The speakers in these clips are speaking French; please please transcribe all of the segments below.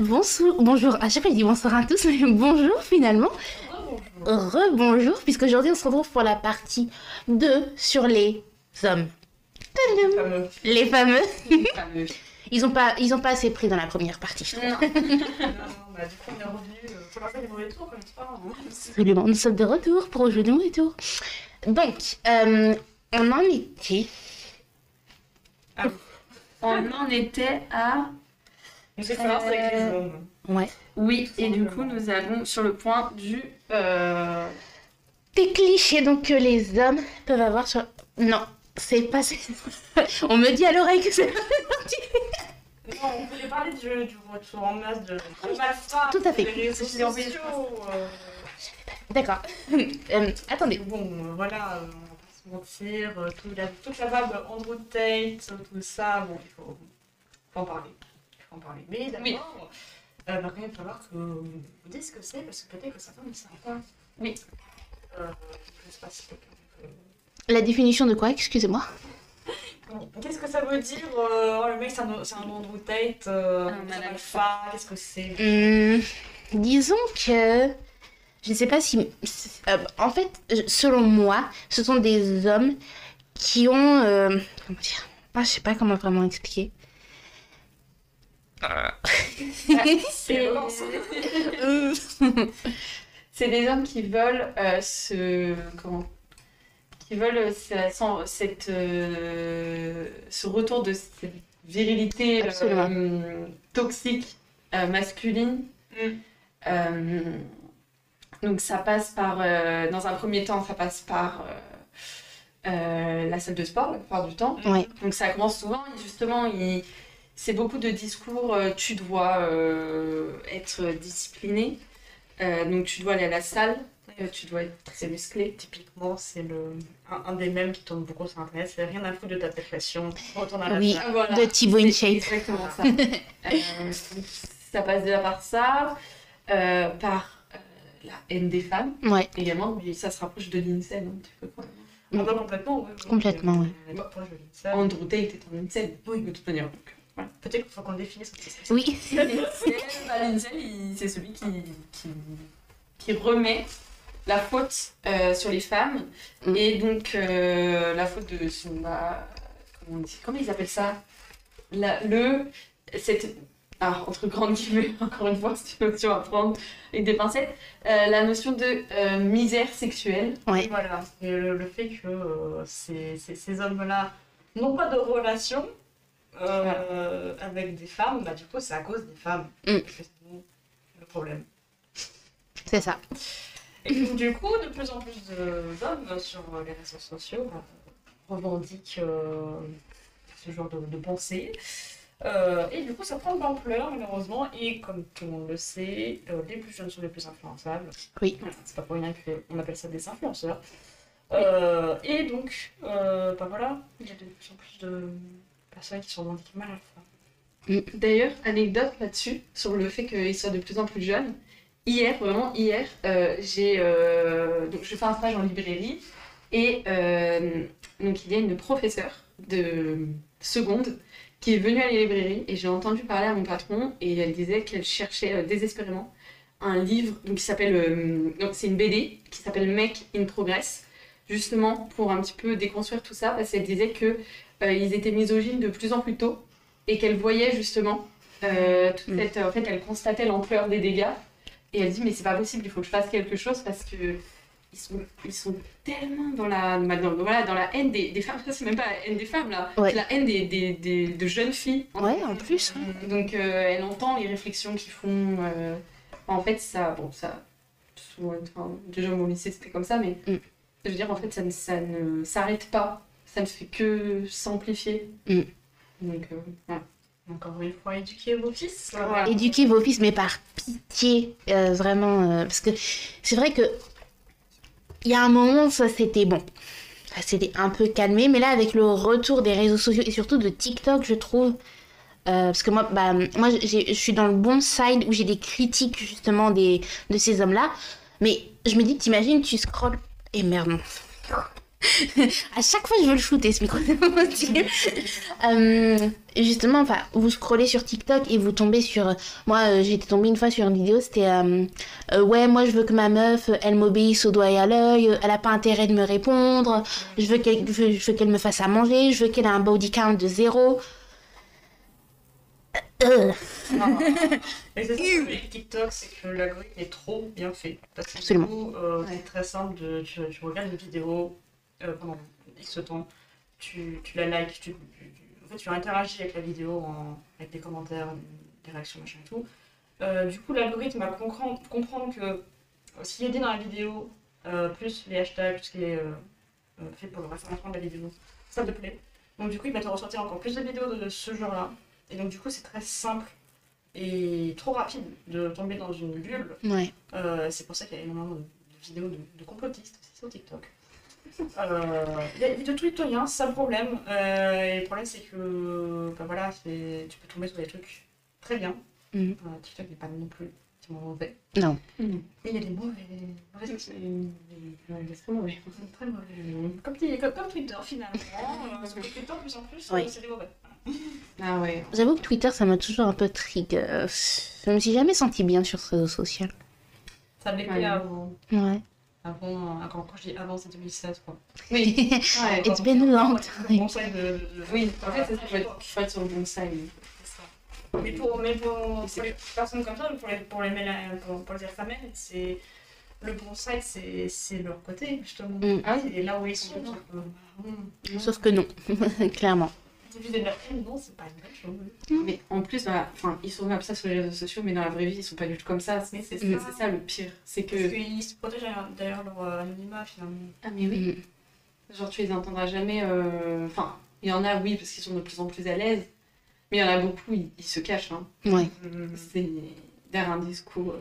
Bonjour. À chaque fois, je dis bonsoir à tous, mais bonjour finalement. Rebonjour, puisqu'aujourd'hui, on se retrouve pour la partie 2 sur les hommes. Fameux. Les fameux. Fameux. Ils ont pas assez pris dans la première partie, je trouve. Non, du coup, on est revenu pour la fin des mauvais tours, comme ça. Absolument, nous sommes de retour pour jouer de mauvais tours. Donc, on en était... On en était à... Une expérience avec les hommes. Ouais. Oui, et du coup, nous avons sur le point du... Des clichés donc que les hommes peuvent avoir sur... Non, c'est pas... On me dit à l'oreille que c'est pas parti. Non, on voulait parler du retour en masse de... Tout à fait. Des réseaux sociaux. D'accord. Attendez. Bon, voilà, on va pas se mentir, toute la vague Andrew Tate, tout ça, bon, il faut en parler. Mais d'abord, va quand même falloir que vous dites ce que c'est, parce que peut-être que certains ne savent pas. Oui. Je sais pas si quelqu'un peut... La définition de quoi, excusez-moi? Qu'est-ce que ça veut dire le mec c'est un Andrew Tate, un alpha, qu'est-ce que c'est? Disons que... Je ne sais pas si... en fait, selon moi, ce sont des hommes qui ont... comment dire? Je sais pas comment vraiment expliquer. C'est des hommes qui veulent qui veulent ce retour de cette virilité toxique masculine. Donc ça passe par, dans un premier temps, ça passe par la salle de sport la plupart du temps. Ouais. Donc ça commence souvent, justement, c'est beaucoup de discours, tu dois être discipliné, donc tu dois aller à la salle, tu dois être très musclé. Typiquement, c'est un des mèmes qui tourne beaucoup sur internet, c'est rien à foutre de ta perfection, retourne à la Oui, salle. Voilà. de Thibaut C'est InShape. exactement ça. Ça passe déjà par ça, par la haine des femmes Ouais, également, mais ça se rapproche de l'incel un petit peu quand même. Ah bah, complètement, ouais. Complètement, ouais. Moi, je lis ça. Andrew Tate est un incel, de toute manière. Donc, voilà. Peut-être qu'il faut qu'on le définisse. oui. L'incel, c'est celui qui remet la faute sur les femmes et donc la faute de son... comment ils appellent ça? Entre grandes guillemets, encore une fois, c'est une notion à prendre avec des pincettes, la notion de misère sexuelle. Ouais. Voilà, et le fait que ces hommes-là n'ont pas de relation avec des femmes, bah du coup c'est à cause des femmes. C'est le problème. C'est ça. Et donc, du coup, de plus en plus d'hommes sur les réseaux sociaux revendiquent ce genre de pensée. Et du coup, ça prend de l'ampleur, malheureusement. Et comme tout le monde le sait, les plus jeunes sont les plus influençables. Oui. Voilà, c'est pas pour rien qu'on appelle ça des influenceurs. Et donc, voilà, il y a de plus en plus de personnes qui se revendiquent mal à la fois. D'ailleurs, anecdote là-dessus, sur le fait qu'ils soient de plus en plus jeunes. Hier, donc je fais un stage en librairie et donc il y a une professeure de seconde qui est venue à la librairie et j'ai entendu parler à mon patron et elle disait qu'elle cherchait désespérément un livre donc qui s'appelle donc c'est une BD qui s'appelle Make in Progress, justement pour un petit peu déconstruire tout ça, parce qu'elle disait que ils étaient misogynes de plus en plus tôt et qu'elle voyait justement toute cette... En fait, elle constatait l'ampleur des dégâts. Et elle dit, mais c'est pas possible, il faut que je fasse quelque chose parce que ils sont tellement dans la haine des femmes. Ça, c'est même pas la haine des femmes, là. Ouais. C'est la haine de jeunes filles. Ouais, en plus. Donc, elle entend les réflexions qu'ils font. En fait, déjà, mon lycée, c'était comme ça, mais je veux dire, en fait, ça ne s'arrête pas. Ça ne fait que s'amplifier. Donc, voilà. Encore une fois, éduquez vos fils. Voilà. Éduquez vos fils, mais par pitié, vraiment. Parce que c'est vrai que il y a un moment, ça c'était bon. Ça s'était un peu calmé, mais là, avec le retour des réseaux sociaux et surtout de TikTok, je trouve. Parce que moi je suis dans le bon side où j'ai des critiques justement de ces hommes-là. Mais je me dis, t'imagines, tu scrolles. Et merde, non. À chaque fois, je veux le shooter, ce micro. C'est pas possible. Justement, enfin, vous scrollez sur TikTok et vous tombez sur... Moi, j'ai été tombée une fois sur une vidéo, c'était... ouais, moi, je veux que ma meuf, elle m'obéisse au doigt et à l'œil, elle a pas intérêt de me répondre, je veux qu'elle me fasse à manger, je veux qu'elle ait un body count de 0. Et c'est ça avec TikTok, c'est que l'algorithme est trop bien fait. Parce que Absolument. du coup, c'est très simple, tu regardes une vidéo pendant X temps, tu la likes, en fait, tu interagis avec la vidéo avec des commentaires, des réactions, machin et tout. Du coup, l'algorithme va comprendre que ce qui est dit dans la vidéo, plus les hashtags, tout ce qui est fait pour le référencement de la vidéo, ça te plaît. Donc du coup, il va te ressortir encore plus de vidéos de ce genre-là. Et donc du coup, c'est très simple et trop rapide de tomber dans une bulle. Ouais. C'est pour ça qu'il y a énormément de vidéos de complotistes aussi sur TikTok. Il y a de tout et de rien, c'est ça le problème. Et le problème, c'est que voilà, tu peux tomber sur des trucs très bien. TikTok n'est pas non plus mauvais. Non. Et il y a des mauvais aussi. C'est mauvais. Très mauvais. Comme Twitter finalement. Parce que Twitter, de plus en plus, Oui. c'est des mauvais. Ah ouais. J'avoue que Twitter, ça m'a toujours un peu trigger. Je me suis jamais sentie bien sur ce réseau social. Ça l'était Ouais. avant. Ouais. Avant, quand je dis avant, c'est 2016 quoi. Oui. Ouais. It's been a long time. Conseil de... Oui, en fait, c'est ça, faut être sur le bon side. C'est ça. Mais pour les personnes comme ça, pour les femmes, c'est le bon side, c'est leur côté justement. C'est là où ils sont. Sauf que non, clairement. Diviser de la haine, non, c'est pas une bonne chose. Mais en plus, ils sont comme ça sur les réseaux sociaux, mais dans la vraie vie, ils sont pas du tout comme ça. Mais c'est ça le pire. C'est Parce que. qu'ils se protègent d'ailleurs leur anonymat finalement. Ah, mais oui. Genre, tu les entendras jamais. Enfin, il y en a, oui, parce qu'ils sont de plus en plus à l'aise. Mais il y en a beaucoup, ils se cachent. Hein. Ouais. C'est derrière un discours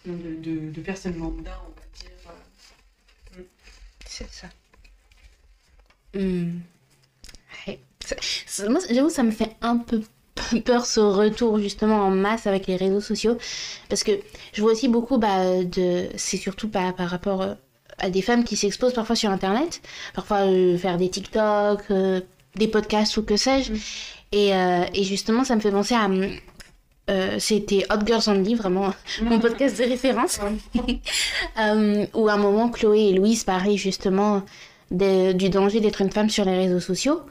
de personnes lambda, on va dire. C'est ça. Ouais. Moi, j'avoue, ça me fait un peu peur ce retour justement en masse avec les réseaux sociaux. Parce que je vois aussi beaucoup c'est surtout par rapport à des femmes qui s'exposent parfois sur Internet. Parfois faire des TikTok, des podcasts ou que sais-je. Et justement, ça me fait penser à... c'était Hot Girls Only, vraiment mon podcast de référence. Où à un moment, Chloé et Louise parlaient justement du danger d'être une femme sur les réseaux sociaux.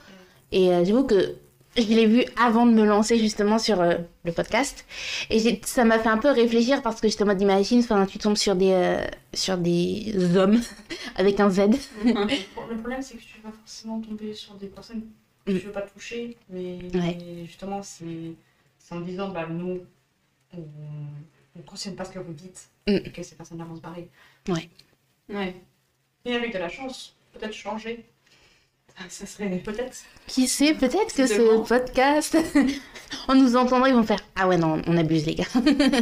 Et j'avoue que je l'ai vu avant de me lancer justement sur le podcast. Et ça m'a fait un peu réfléchir parce que j'étais en mode imagine, tu tombes sur des hommes avec un Z. Le problème, c'est que tu vas forcément tomber sur des personnes que tu veux pas toucher. Mais justement, c'est en disant, nous, on ne cautionne pas ce que vous dites et que ces personnes-là vont se barrer. Ouais. Et avec de la chance, peut-être changer. Ça serait. Peut-être. Qui sait, peut-être que ce podcast, en nous entendant, ils vont faire ah ouais, non, on abuse, les gars.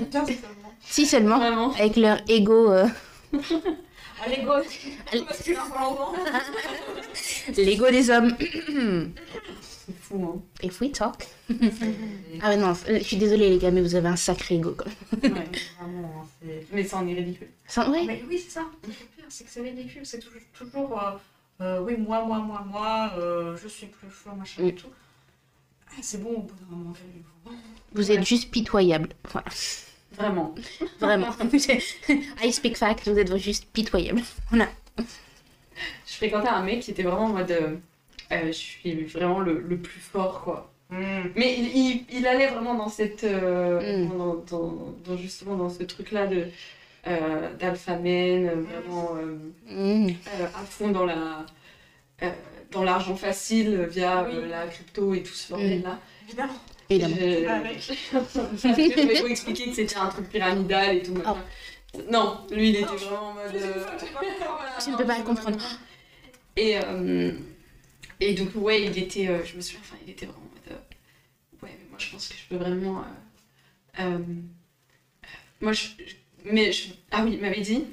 Tiens, c'est seulement. Si seulement, Vraiment. avec leur ego. L'ego masculin pour l'enfant. L'ego des hommes. C'est fou, hein. If we talk. Ah ouais, non, je suis désolée, les gars, mais vous avez un sacré ego, quoi. Ouais. Vraiment, c'est... Mais ça en est ridicule. Ouais. Mais oui, c'est ça. Le pire, c'est que c'est ridicule. C'est toujours oui, moi, je suis plus fort, machin et tout. C'est bon, au bout d'un moment. Vous êtes juste pitoyable. Voilà. Vraiment. Vraiment. I speak fact, vous êtes juste pitoyable. Voilà. Je fréquentais un mec qui était vraiment en mode je suis vraiment le plus fort, quoi. Mais il allait vraiment dans cette dans justement dans ce truc là de d'alpha man, vraiment à fond dans l'argent facile via la crypto et tout ce bordel là. Évidemment. Je vais expliquer que c'était un truc pyramidal et tout. Non, lui il était vraiment en mode Tu ne peux pas le comprendre. Et donc, ouais, il était, je me souviens, il était vraiment en mode, ouais, mais moi je pense que je peux vraiment, ah oui, il m'avait dit,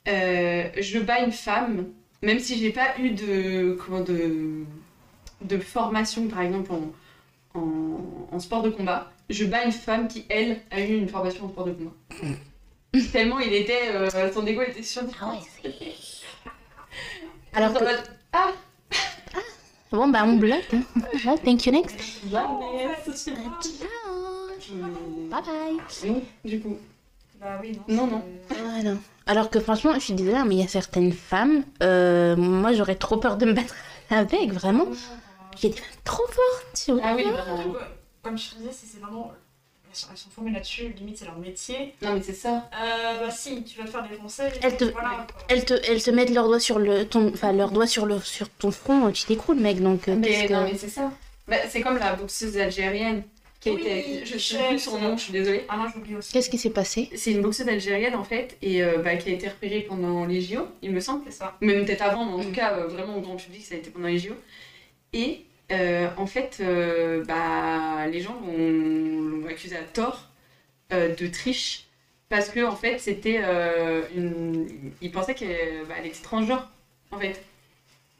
je bats une femme, même si j'ai pas eu de formation, par exemple, en sport de combat, je bats une femme qui, elle, a eu une formation en sport de combat. Tellement il était, son ego était sur. Ah ouais, Alors que... Ah, Bon, bah, on bloque. Hein. Ouais, thank you, next. Vanessa. Ciao. Bye bye. Oui, du coup. Bah oui, Non. Ah, non. Alors que franchement, je suis désolée, mais il y a certaines femmes, moi j'aurais trop peur de me battre avec, vraiment. J'ai des femmes trop fortes, tu vois. Ah oui, vraiment. Comme je te disais, c'est vraiment. Elles sont formées là-dessus, limite c'est leur métier. Non, mais c'est ça. Bah si, tu vas te faire défoncer. Elles te- Voilà, quoi. Elles te mettent leurs doigts sur sur ton front, tu t'écroules, mec, donc qu'est-ce Mais que... non, mais c'est ça. Bah, c'est comme la boxeuse algérienne qui a Oui, été. Je sais Michel, plus son nom, je suis désolée. Ah non, j'oublie aussi. Qu'est-ce qui s'est passé? C'est une boxeuse algérienne en fait, et qui a été repérée pendant les JO, il me semble. C'est ça. Même peut-être avant, mais en tout cas, vraiment au grand public, ça a été pendant les JO. Et en fait, les gens l'ont accusée à tort de triche, parce que en fait, c'était ils pensaient qu'elle était transgenre, en fait.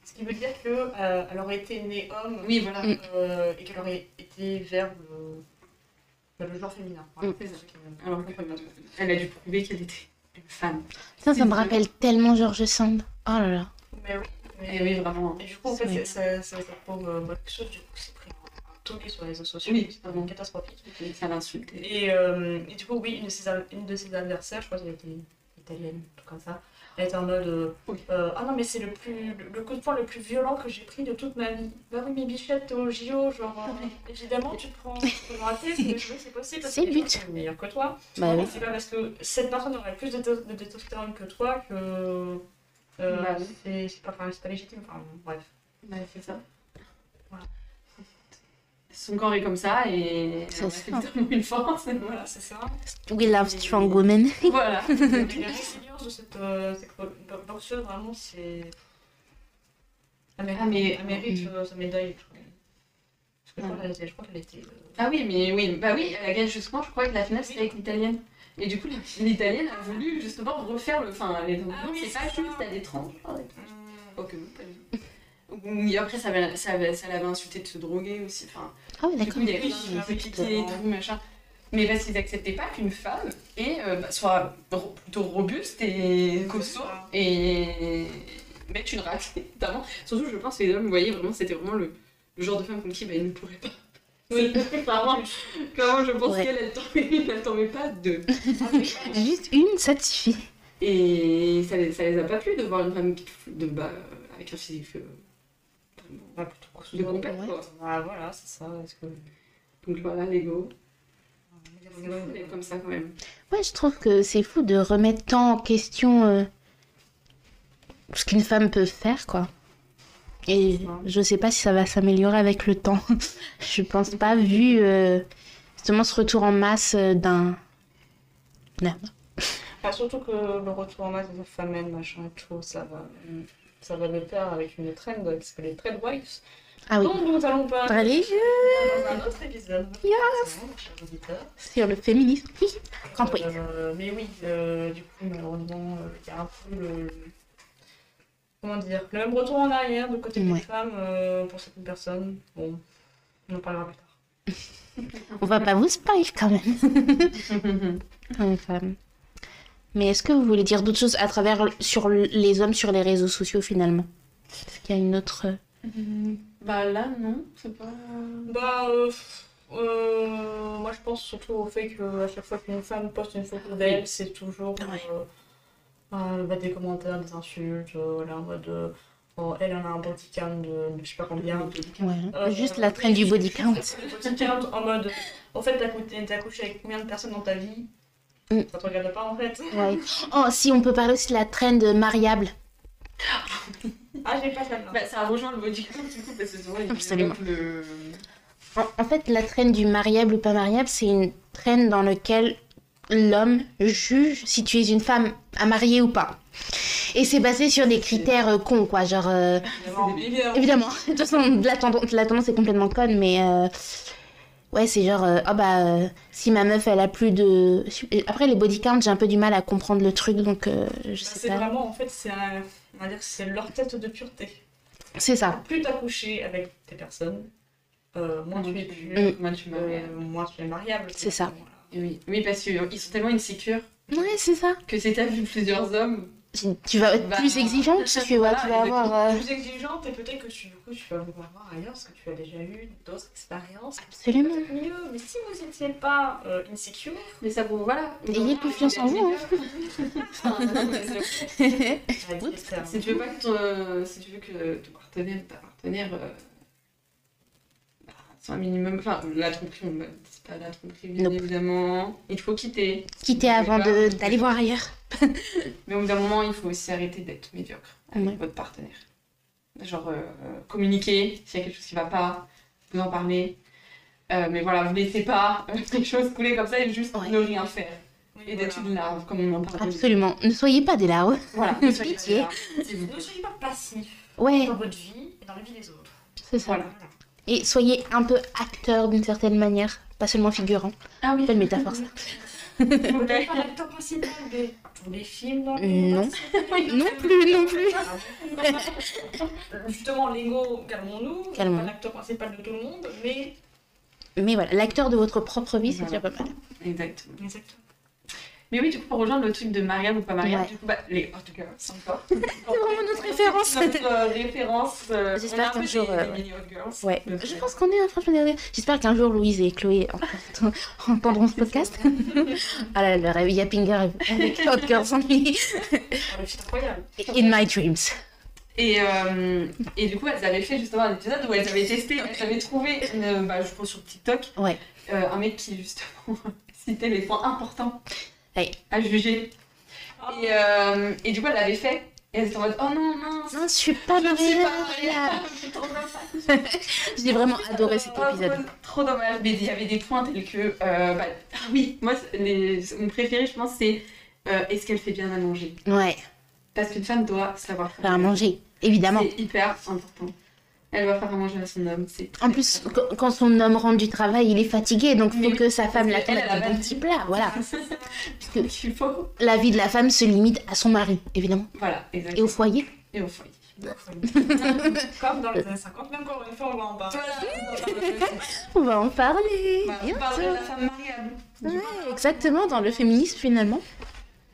Ce qui veut dire qu'elle aurait été née homme Oui, voilà. et qu'elle aurait été vers le genre féminin. Voilà. C'est ça. Alors elle a dû prouver qu'elle était une femme. Ça me rappelle tellement George Sand. Oh là là. Mais oui. Et oui, vraiment. Et du coup, en fait, Oui. cette pauvre boxeuse, du coup, s'est pris un tollé sur les réseaux sociaux. Oui, C'est vraiment catastrophique. Ça l'insulte. Et du coup, oui, une de ses adversaires, je crois qu'elle était italienne, tout comme ça. Elle était en mode Oui. ah non, mais c'est le coup de poing le plus violent que j'ai pris de toute ma vie. Bah oui, mais Bichette, t'es au JO, genre évidemment, tu te prends raté, c'est possible parce que C'est les gens but. sont meilleurs que toi. Bah oui. C'est pas parce que cette personne aurait plus de testostérone que toi que Bah oui. c'est pas légitime. Enfin, bref. Bah, c'est ça. Voilà. Son corps est comme ça et C'est on a ça. fait littéralement une force. Et voilà. Voilà, c'est ça. We love strong women. Voilà. Mais la résilience de cette boxeuse, vraiment, c'est. Elle mérite sa médaille. Parce que je crois qu'elle était. Ah oui, mais oui, bah oui, elle a gagné justement, je crois que la finale c'était avec l'italienne. Et du coup, l'italienne a voulu justement refaire le. Enfin, les Ah oui, c'est pas c'est juste ça. à des tranches. Oh, que non, pas du tout. Et après, ça l'avait insulté de se droguer aussi. Enfin, Ah ouais, du coup, d'accord. il y avait Oui, des piquets et tout, machin. Mais parce qu'ils acceptaient pas qu'une femme soit plutôt robuste et costaud et mette une rate, notamment. Surtout, je pense que les hommes, vous voyez, vraiment, c'était vraiment le genre de femme contre qui ils ne pourraient pas. Oui, clairement, je pense Ouais. qu'elle tombait pas deux. Juste une, ça te suffit. Et ça les a pas plu de voir une femme avec un physique de compète, Ouais. quoi. Ah voilà, c'est ça. Est-ce que. Donc voilà, l'ego. C'est fou d'être comme ça quand même. Ouais, je trouve que c'est fou de remettre tant en question ce qu'une femme peut faire, quoi. Et je sais pas si ça va s'améliorer avec le temps. Je pense pas, vu justement ce retour en masse d'un homme. Ah, surtout que le retour en masse des femmes, machin et tout, ça va le faire avec une trend, qui s'appelle les trend wives. Ah oui. Donc nous allons pas Allez, dans un autre épisode. Yes. Chers auditeurs. sur le féminisme. Oui, grand oui. Mais oui, du coup, malheureusement, il y a un peu le. Comment dire? Le même retour en arrière du côté Ouais. des femmes pour certaines personnes. Bon, on en parlera plus tard. On va pas vous spoil quand même. Enfin, mais est-ce que vous voulez dire d'autres choses à travers sur les hommes sur les réseaux sociaux finalement? Est-ce qu'il y a une autre... Bah là, non, c'est pas. Bah, moi je pense surtout au fait qu'à chaque fois qu'une femme poste une photo d'elle, c'est toujours Ouais. des commentaires, des insultes, voilà, en mode oh, elle en a un body count de je sais pas combien. Ouais. Juste la traîne du body count. Le body count en mode en fait t'as couché avec combien de personnes dans ta vie? Mm. Ça te regarde pas en fait. Ouais. Oh, si on peut parler aussi de la trend mariable. Ah, j'ai pas celle-là. Bah, ça rejoint le body count du coup, parce que souvent, il Absolument. développe le. En fait, la traîne du mariable ou pas mariable, c'est une traîne dans laquelle l'homme juge si tu es une femme à marier ou pas. Et c'est basé sur des critères cons, quoi. Genre, évidemment, de toute façon, la tendance est complètement conne, mais ouais, c'est genre, si ma meuf, elle a plus de... Après, les body count, j'ai un peu du mal à comprendre le truc, donc je sais C'est pas. vraiment, en fait, on va dire que c'est leur tête de pureté. C'est ça. Plus t'as couché avec des personnes, moins tu es pure, Moi, tu m'as. moins tu es mariable. C'est ça. Voilà. Oui, parce qu'ils sont tellement insécures Ouais, c'est ça. que si t'as vu plusieurs hommes, Tu vas être Bah, plus exigeante, tu vas avoir... Plus exigeante et peut-être que tu vas vouloir voir ailleurs parce que tu as déjà eu d'autres expériences. Absolument. Peut-être mieux, mais si vous n'étiez pas insecure, Mais ça vous, voilà. Ayez confiance en vous. Si tu veux pas que ton partenaire, ta partenaire, c'est un minimum, enfin la tromperie, on c'est pas la tromperie bien Nope. évidemment. Il faut quitter. Quitter avant d'aller voir ailleurs. Mais au bout d'un moment, il faut aussi arrêter d'être médiocre avec Ouais. votre partenaire. Genre communiquer s'il y a quelque chose qui va pas, vous en parlez. Mais voilà, vous laissez pas les choses couler comme ça et juste Ouais. ne rien faire. Et d'être une larve, comme on en parle. Absolument. Ne soyez pas des larves. Voilà, Pitié. ne soyez pas passif Ouais, dans votre vie et dans la vie des autres. c'est ça. Voilà. Et soyez un peu acteur d'une certaine manière, pas seulement figurant. Ah oui. Belle métaphore ça. Vous n'êtes pas l'acteur principal des films dans lesquels Non. vous participez. Non plus, non plus. Justement, Lego, calmons-nous. Vous n'êtes Calmons-nous. pas l'acteur principal de tout le monde, mais... Mais voilà, l'acteur de votre propre vie, c'est déjà pas mal. Exactement. Exactement. Mais oui, du coup, pour rejoindre le truc de Marianne ou pas Marianne, Ouais. du coup, bah, les Hot Girls, encore. C'est vraiment notre référence. Notre référence. J'espère on est un qu'un peu jour, des mini Hot Girls. Ouais, Donc, je pense qu'on est franchement derrière. J'espère qu'un jour Louise et Chloé entendront ce podcast. Ah là là, le rêve Yappinger avec Hot Girls on Me. C'est incroyable. In my dreams. Et du coup, elles avaient fait justement un épisode où elles avaient testé, elles avaient trouvé, je crois sur TikTok, Ouais. un mec qui justement citait les points importants Ouais. à juger. Et du coup, elle l'avait fait. Et elles étaient en mode oh non, mince. Non, je suis pas Je suis pas Maria. Maria. Je suis trop dommage. J'ai vraiment adoré cet épisode. Trop dommage. Mais il y avait des points tels que. Oui, moi, mon préféré, je pense, c'est est-ce qu'elle fait bien à manger? Ouais, Parce qu'une femme doit savoir faire à manger, évidemment. C'est hyper important. Elle doit faire à manger à son homme. C'est En plus, quand son homme rentre du travail, il est fatigué, donc il Mais faut oui, que sa femme parce l'attende qu'elle, avec elle a des bons pas petits dit. plats, voilà. Donc il faut. La vie de la femme se limite à son mari, évidemment, Voilà, et exactement. au foyer. Et au foyer. Comme dans les années 50, même encore une fois, on va en parler. On va en parler. On parlerait de la femme mariable. Ouais, exactement, dans le féminisme finalement.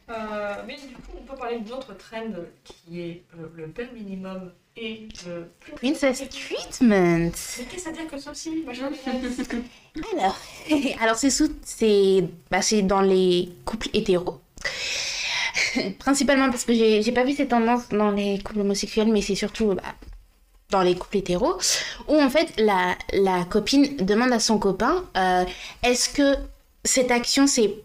Mais du coup, on peut parler d'une autre trend qui est le bare minimum et le Princess Treatment. Mais qu'est-ce à dire que ceci, ma chère Inès? Alors c'est dans les couples hétéros. Principalement parce que j'ai pas vu cette tendance dans les couples homosexuels, mais c'est surtout dans les couples hétéros, où en fait la copine demande à son copain est-ce que cette action c'est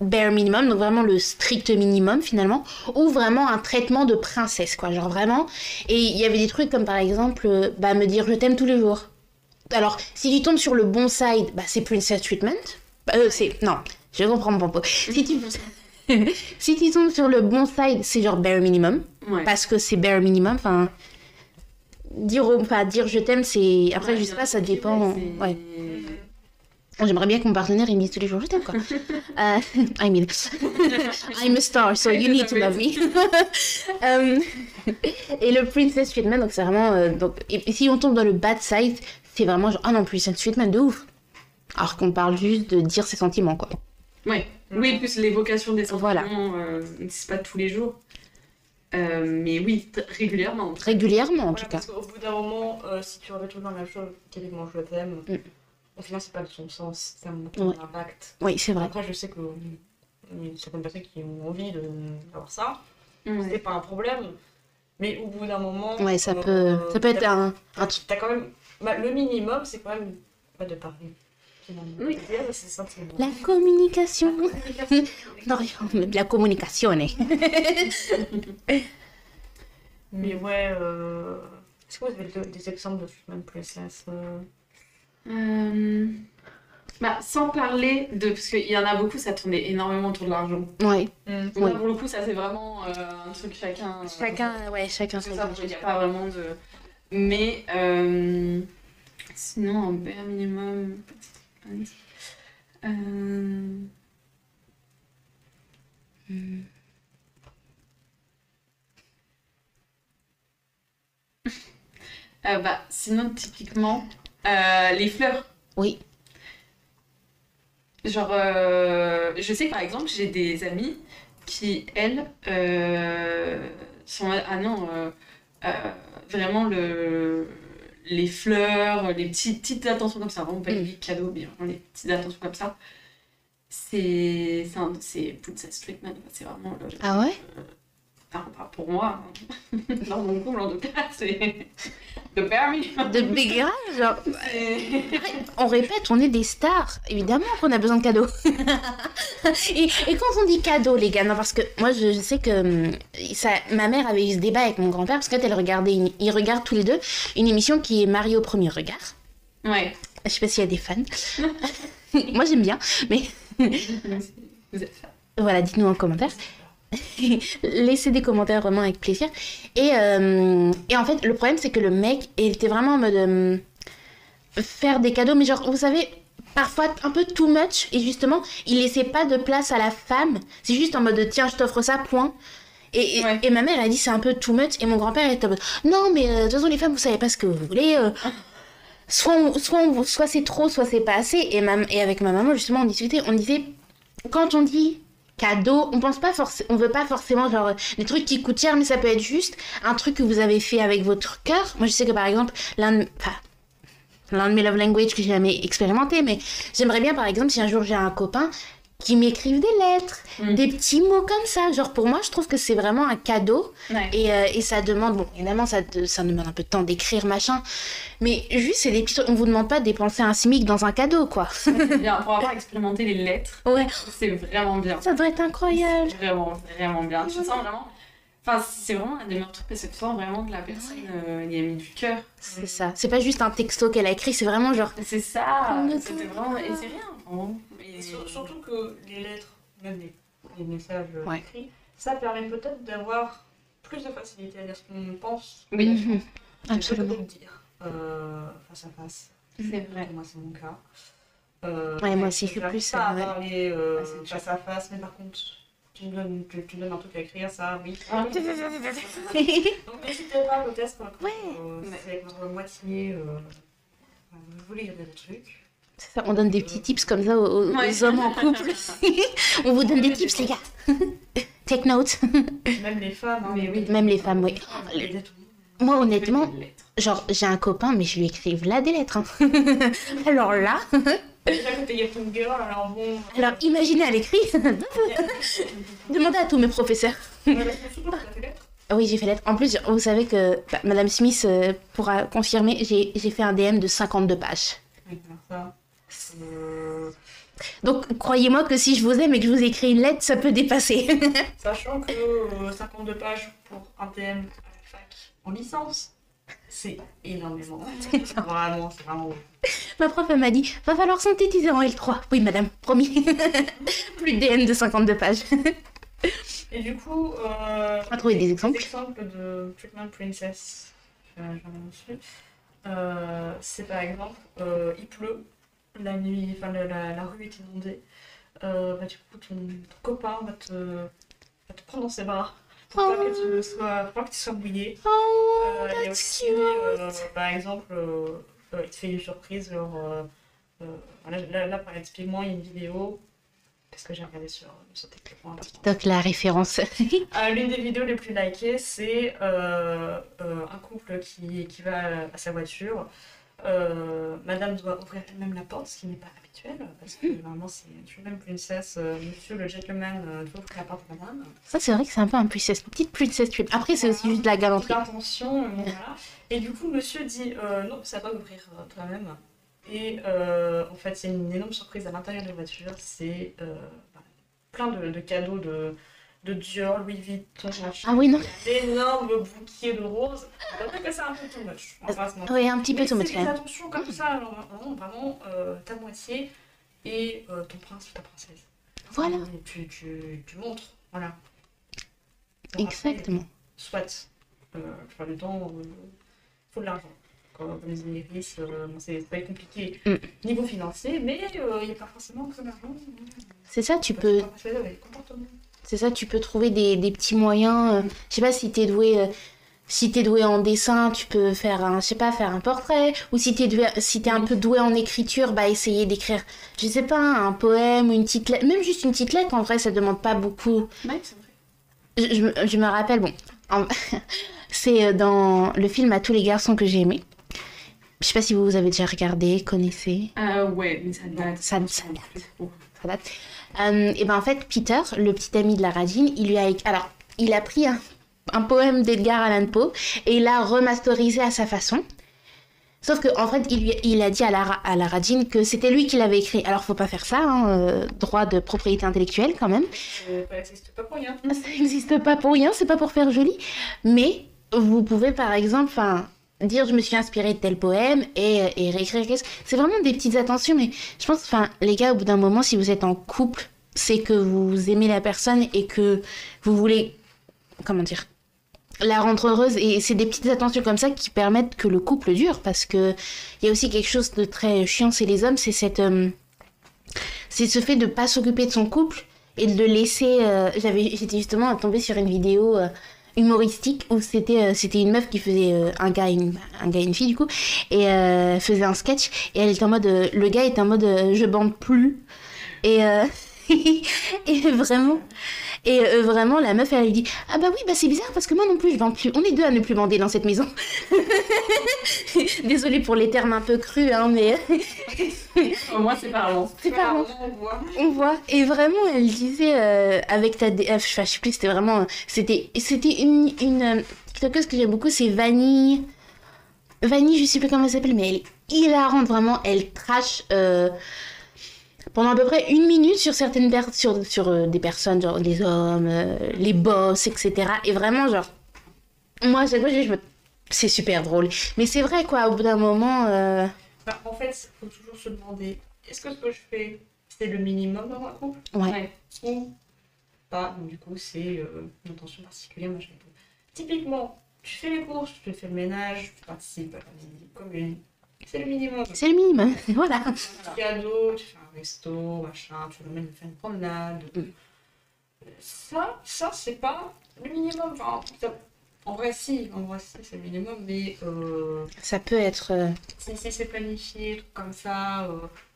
bare minimum, donc vraiment le strict minimum finalement, ou vraiment un traitement de princesse, quoi, genre vraiment. Et il y avait des trucs comme par exemple me dire je t'aime tous les jours. Alors, si tu tombes sur le bon side, c'est princess treatment. Non, je comprends mon propos. Si tu tombes sur le bon side, c'est genre bare minimum. Ouais. Parce que c'est bare minimum. Enfin, dire je t'aime, c'est. Après, je sais pas, ça dépend. Ouais. J'aimerais bien que mon partenaire il me dise tous les jours je t'aime, quoi. I mean, I'm a star, so you need to love me. Et le princess treatment, donc c'est vraiment. Et si on tombe dans le bad side, c'est vraiment genre, ah non, princess treatment de ouf. Alors qu'on parle juste de dire ses sentiments, quoi. Ouais. Oui, plus l'évocation des sentiments, Voilà. c'est pas tous les jours. Mais oui, régulièrement. Régulièrement, en Voilà, tout cas. parce qu'au bout d'un moment, si tu répètes tout le temps la même chose, typiquement je t'aime, au final c'est pas de son sens, ça a un impact. Oui, c'est vrai. Après, je sais que il y a certaines personnes qui ont envie d'avoir ça, c'est Ouais. pas un problème, mais au bout d'un moment. Ouais, ça peut être un truc. T'as quand même. Le minimum, c'est quand même de parler. Finalement. Oui. C'est ça, c'est bon. La communication. Non, la communication. Mais ouais, est-ce que vous avez des exemples de treatment princess Sans parler de... Parce qu'il y en a beaucoup, ça tournait énormément autour de l'argent. Ouais. Donc Oui. là, pour le coup, ça c'est vraiment un truc chacun... Chacun c'est ça, il n'y a pas vraiment de... Mais sinon, en bare minimum... Sinon, typiquement, les fleurs. Oui. Genre, je sais que par exemple, j'ai des amis qui, elles, sont... Ah non, vraiment les fleurs, les petites attentions comme ça, vraiment pas les big cadeaux, mais vraiment les petites attentions comme ça. C'est Princess Treatment, c'est vraiment le... Ah ouais? Enfin, pas pour moi, hein. Dans mon couple en tout cas, c'est the permis. De big genre. On répète, on est des stars. Évidemment qu'on a besoin de cadeaux. et quand on dit cadeaux, les gars, non, parce que moi, je sais que ma mère avait eu ce débat avec mon grand-père, parce qu'elle regardait, ils regardent tous les deux une émission qui est Marie au premier regard. Ouais. Je sais pas s'il y a des fans. Moi, j'aime bien, mais... Vous êtes fan. Voilà, dites-nous en commentaire. Laissez des commentaires vraiment avec plaisir. Et en fait, le problème, c'est que le mec était vraiment en mode faire des cadeaux, mais genre, vous savez, parfois un peu too much. Et justement, il laissait pas de place à la femme. C'est juste en mode tiens, je t'offre ça, point. Et ma mère a dit c'est un peu too much. Et mon grand-père était en mode non, mais de toute façon, les femmes, vous savez pas ce que vous voulez. Soit c'est trop, soit c'est pas assez. Et avec ma maman, justement, on discutait. On disait, quand on dit cadeau, on veut pas forcément genre des trucs qui coûtent cher, mais ça peut être juste un truc que vous avez fait avec votre cœur. Moi, je sais que par exemple, l'un de mes love language que j'ai jamais expérimenté, mais j'aimerais bien par exemple si un jour j'ai un copain qui m'écrive des lettres, des petits mots comme ça. Genre pour moi, je trouve que c'est vraiment un cadeau. Ouais. Et ça demande, bon, évidemment, ça demande un peu de temps d'écrire, machin. Mais juste, c'est des petits trucs. On vous demande pas de dépenser un SMIC dans un cadeau, quoi. C'est bien, pour avoir expérimenté les lettres, Ouais, c'est vraiment bien. ça doit être incroyable. C'est vraiment, vraiment bien. Tu sens vraiment... Enfin, c'est vraiment un des meilleurs trucs, parce que tu sens vraiment que la personne y a mis du cœur. C'est ça. C'est pas juste un texto qu'elle a écrit, c'est vraiment genre. C'est ça. Comme le C'était temps. vraiment... Et c'est rien. Vraiment. Et surtout que les lettres, même les messages écrits, ça permet peut-être d'avoir plus de facilité à dire ce qu'on pense. Oui, Mhm. Je Absolument. peux le dire face à face. c'est vrai. Moi, c'est mon cas. Ouais, moi aussi, je suis j'arrive plus, pas à ouais. parler c'est face à face, mais par contre, tu me donnes un truc à écrire, ça, oui. Ah. Donc n'hésitez pas peut-être quand Ouais. c'est avec votre moitié, vous voulez lire des trucs. C'est ça, on donne des petits tips comme ça aux hommes en couple. On vous donne des tips, les gars. Take note. Même les femmes, hein, Mais oui. Même les femmes, oui. les lettres. Moi, honnêtement, Les lettres. genre, j'ai un copain, mais je lui écris là des lettres. Hein. Alors là, Déjà que t'es Yatum Girl, alors bon. alors imaginez à l'écrit. Demandez à tous mes professeurs. Surtout que t'as fait lettres. Ah oui, j'ai fait lettre. En plus, vous savez que Madame Smith pourra confirmer, j'ai fait un DM de 52 pages. Oui, alors ça. Donc, croyez-moi que si je vous aime et que je vous écris une lettre, ça peut dépasser. Sachant que 52 pages pour un DM à la fac en licence, c'est énormément. Vraiment, c'est vraiment. Ma prof, elle m'a dit, va falloir synthétiser en L3. Oui, madame, promis. Plus de DM de 52 pages. Et du coup, On va trouver des exemples. de Treatment Princess, j'en ai reçu. C'est par exemple, il pleut, la nuit, enfin la rue est inondée. Du coup, ton copain va te prendre dans ses bras pour pas que tu sois mouillé. Oh, Il y a that's aussi, cute. par exemple, il te fait une surprise, genre, là, par exemple, typiquement, il y a une vidéo, qu'est-ce que j'ai regardé sur TikTok. Donc, la référence. L'une des vidéos les plus likées, c'est un couple qui va à sa voiture. Madame doit ouvrir elle-même la porte, ce qui n'est pas habituel, parce que normalement c'est une même princesse. Monsieur le gentleman doit ouvrir la porte à madame. Ça, c'est vrai que c'est un peu un petite princess trip. Après, c'est aussi juste de la galanterie. L'intention, voilà. Et du coup, monsieur dit non, ça va ouvrir toi-même. Et en fait, il y a une énorme surprise à l'intérieur de la voiture. C'est plein de cadeaux de Dior, Louis Vuitton, machin. Ah oui, non. D'énormes bouquets de roses. On va dire que c'est un peu too much. On va pas se mentir. Oui, un petit peu Mais tout c'est much des quand même. attentions comme ça, alors, vraiment ta moitié et ton prince ou ta princesse. Voilà. Et tu montres, voilà. Exactement. Après, soit, la plupart du temps, il faut de l'argent. Comme les Iris, c'est pas compliqué niveau financier, mais il n'y a pas forcément que de l'argent. C'est ça, tu peux. C'est comportement. C'est ça, tu peux trouver des petits moyens. Je sais pas si t'es doué. si t'es doué en dessin, tu peux faire un, je sais pas, faire un portrait. Ou si t'es un peu doué en écriture, bah essayer d'écrire, je sais pas, un poème ou une petite lettre. Même juste une petite lettre, en vrai, ça demande pas beaucoup. Ouais, c'est vrai. Je me rappelle, bon, en- c'est dans le film À tous les garçons que j'ai aimé. Je sais pas si vous avez déjà regardé, connaissez. Ouais, mais ça date. Ça date. Et ben en fait, Peter, le petit ami de la radine, alors, il a pris un poème d'Edgar Allan Poe et il l'a remasterisé à sa façon. Sauf qu'en fait, il a dit à la radine que c'était lui qui l'avait écrit. Alors, faut pas faire ça, hein, droit de propriété intellectuelle quand même. Ça n'existe pas pour rien. Ça n'existe pas pour rien, c'est pas pour faire joli. Mais vous pouvez par exemple dire je me suis inspirée de tel poème et réécrire quelque chose. C'est vraiment des petites attentions, mais je pense, les gars, au bout d'un moment, si vous êtes en couple, c'est que vous aimez la personne et que vous voulez, comment dire, la rendre heureuse. Et c'est des petites attentions comme ça qui permettent que le couple dure, parce que il y a aussi quelque chose de très chiant chez les hommes, c'est c'est ce fait de pas s'occuper de son couple et de le laisser. J'étais justement tombée sur une vidéo humoristique où c'était une meuf qui faisait un gars et une fille du coup et faisait un sketch et elle était en mode le gars était en mode je bande plus et et vraiment la meuf elle lui dit ah bah oui bah c'est bizarre parce que moi non plus je bande plus, on est deux à ne plus bander dans cette maison. Désolée pour les termes un peu crus hein mais Au moins, c'est parlant. c'est parlant. On voit. On voit. Et vraiment, elle disait avec ta DF, je sais plus, c'était vraiment. C'était une TikTokeuse que j'aime beaucoup, c'est Vanille. Vanille, je sais plus comment elle s'appelle, mais elle est hilarante, vraiment. Elle trash pendant à peu près 1 minute sur certaines sur des personnes, genre les hommes, les boss, etc. Et vraiment, genre. Moi, à chaque fois, c'est super drôle. Mais c'est vrai, quoi, au bout d'un moment. En fait, il faut toujours se demander est-ce que ce que je fais, c'est le minimum dans un couple Ouais. ou pas. Donc, du coup, c'est une attention particulière. Moi, je réponds. Typiquement, tu fais les courses, tu fais le ménage, tu participes à la vie commune. C'est le minimum. C'est le minimum. Voilà. Un petit cadeau, tu fais un resto, machin, tu l'emmènes faire une promenade. Ça c'est pas le minimum. Enfin, en vrai, si, c'est le minimum, mais Ça peut être. si c'est planifié, truc comme ça,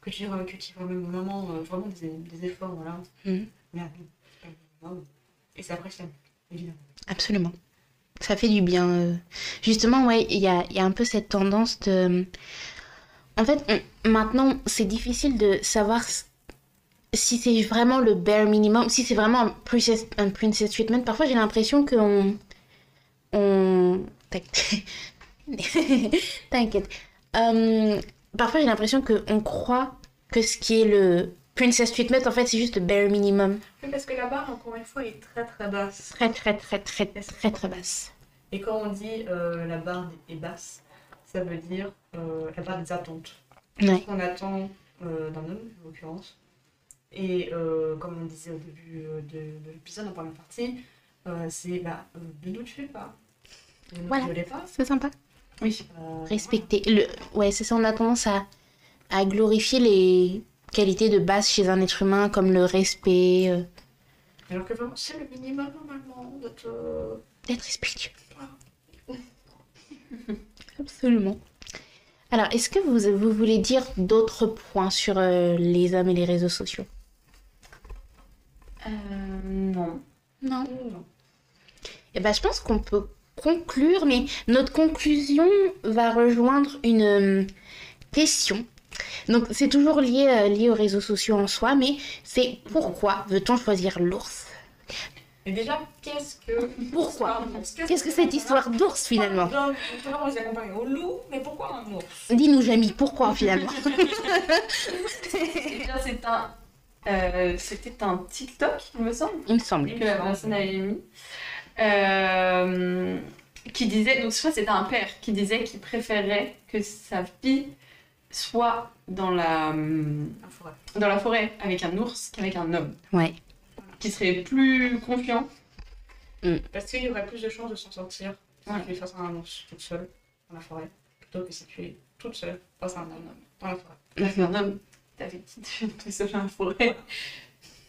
que tu même au moment, vraiment des efforts, voilà. Mhm. Mais c'est pas le minimum. Et c'est appréciable, évidemment. Absolument. Ça fait du bien. Justement, ouais, il y a un peu cette tendance de. En fait, maintenant, c'est difficile de savoir si c'est vraiment le bare minimum, si c'est vraiment un princess treatment. Parfois, j'ai l'impression qu'on. T'inquiète. Parfois, j'ai l'impression qu'on croit que ce qui est le princess treatment, en fait, c'est juste le bare minimum. Oui, parce que la barre, encore une fois, est très très basse. Très, très, très, très, très, très basse. Et quand on dit la barre est basse, ça veut dire la barre des attentes. Ouais. Ce qu'on attend d'un homme, en l'occurrence. Et comme on disait au début de l'épisode, en première partie, c'est ne nous tuez pas. Ne nous Voilà. violez pas. C'est sympa. Oui. Respecter. Ouais, c'est ça, on a tendance à glorifier les qualités de base chez un être humain, comme le respect, Alors que vraiment, c'est le minimum normalement d'être respectueux. Absolument. Alors, est-ce que vous voulez dire d'autres points sur les hommes et les réseaux sociaux? Non. Non. Eh ben, je pense qu'on peut conclure, mais notre conclusion va rejoindre une question. Donc, c'est toujours lié aux réseaux sociaux en soi, mais c'est pourquoi veut-on choisir l'ours? Et déjà, qu'est-ce que... Pourquoi? Qu'est-ce que cette histoire d'ours, finalement? Donc, on les accompagne au loup, mais pourquoi un ours? Dis-nous, Jamie, pourquoi, finalement? Eh bien, c'était un TikTok, il me semble, Il me semble. que la personne avait mis. Qui disait, donc je crois que c'était un père qui disait qu'il préférait que sa fille soit dans la forêt avec un ours qu'avec un homme. Ouais. Qui serait plus confiant. Parce qu'il y aurait plus de chances de s'en sortir si Ouais. tu es face à un ours toute seule dans la forêt, plutôt que si tu es toute seule face à un homme dans la forêt. Avec un homme, t'avais dit tu es seul dans la forêt.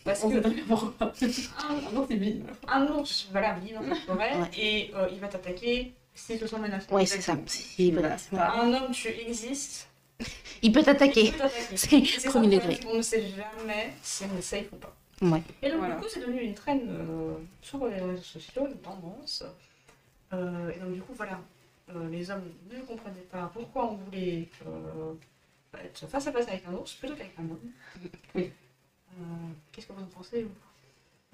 Parce On que sait très bien pourquoi. Un ours, c'est vide. un ours, voilà, vit dans la forêt Ouais. et il va t'attaquer s'il te sent menacé. Ouais, c'est ça. Voilà, c'est pas- Un homme, tu existes. Il peut t'attaquer. il peut t'attaquer. C'est Et c'est premier ça, degré. on ne sait jamais si on est safe ou pas. Ouais. Et donc, Voilà. du coup, c'est devenu une traîne sur les réseaux sociaux, une tendance. Et donc, du coup, voilà, les hommes ne comprenaient pas pourquoi on voulait être face à face avec un ours plutôt qu'avec un homme. Oui. Qu'est-ce que vous en pensez vous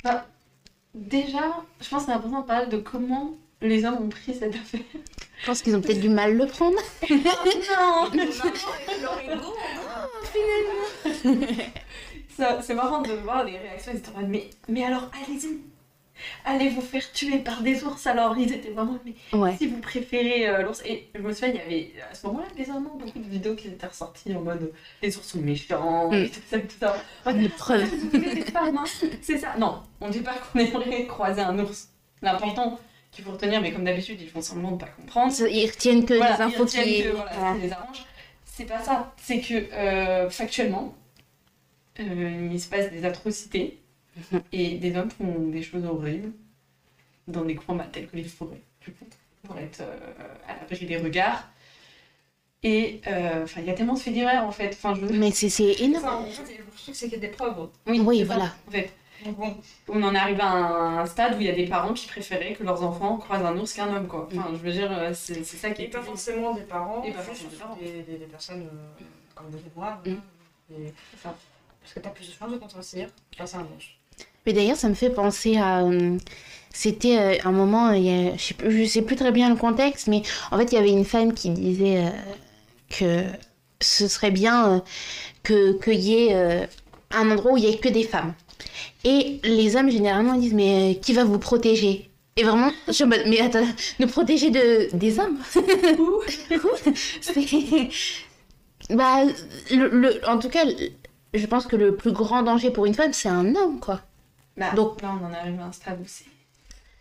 Bah, déjà, je pense que c'est important de parler de comment les hommes ont pris cette affaire. Je pense qu'ils ont peut-être du mal le prendre. Non Finalement. Ça, c'est marrant de voir les réactions, ils étaient en mode, mais alors allez-y, allez vous faire tuer par des ours alors. Ils étaient vraiment, mais Ouais. si vous préférez l'ours. Et je me souviens, il y avait à ce moment-là, bizarrement, beaucoup de vidéos qui étaient ressorties en mode les ours sont méchants, et tout ça, tout ça. Une preuve. Vous voulez des femmes, hein. C'est ça. Non, on dit pas qu'on aimerait croiser un ours. L'important qu'il faut retenir, mais comme d'habitude, ils font semblant de pas comprendre. Ils retiennent que Voilà, les infos ils retiennent qui... que, voilà, ce qui les arrange. C'est pas ça. C'est que factuellement, il se passe des atrocités et des hommes font des choses horribles dans des coins tels que les forêts, du coup, pour être à l'abri des regards. Et il y a tellement de faits divers en fait. Enfin, je veux dire. Mais c'est énorme. Enfin, en fait, le truc, c'est qu'il y a des preuves. Oui, c'est ça, voilà. en fait. Donc, bon, On en arrive à un stade où il y a des parents qui préféraient que leurs enfants croisent un ours qu'un homme, quoi. Enfin, je veux dire, c'est ça qui et est pas forcément des parents, Et pas juste forcément des parents. des personnes comme vous et moi. Mm. Et- ça. Parce que t'as plus de chances de t'en sortir face à un monstre. Mais d'ailleurs, ça me fait penser à... c'était un moment, je sais plus très bien le contexte, mais en fait, il y avait une femme qui disait que ce serait bien qu'il y ait un endroit où il n'y ait que des femmes. Et les hommes, généralement, ils disent, mais qui va vous protéger? Et vraiment, je suis en mode, mais attends, nous protéger des hommes? C'est... Bah, en tout cas, je pense que le plus grand danger pour une femme, c'est un homme, quoi. Bah, Donc- là, on en arrive à un stade où c'est.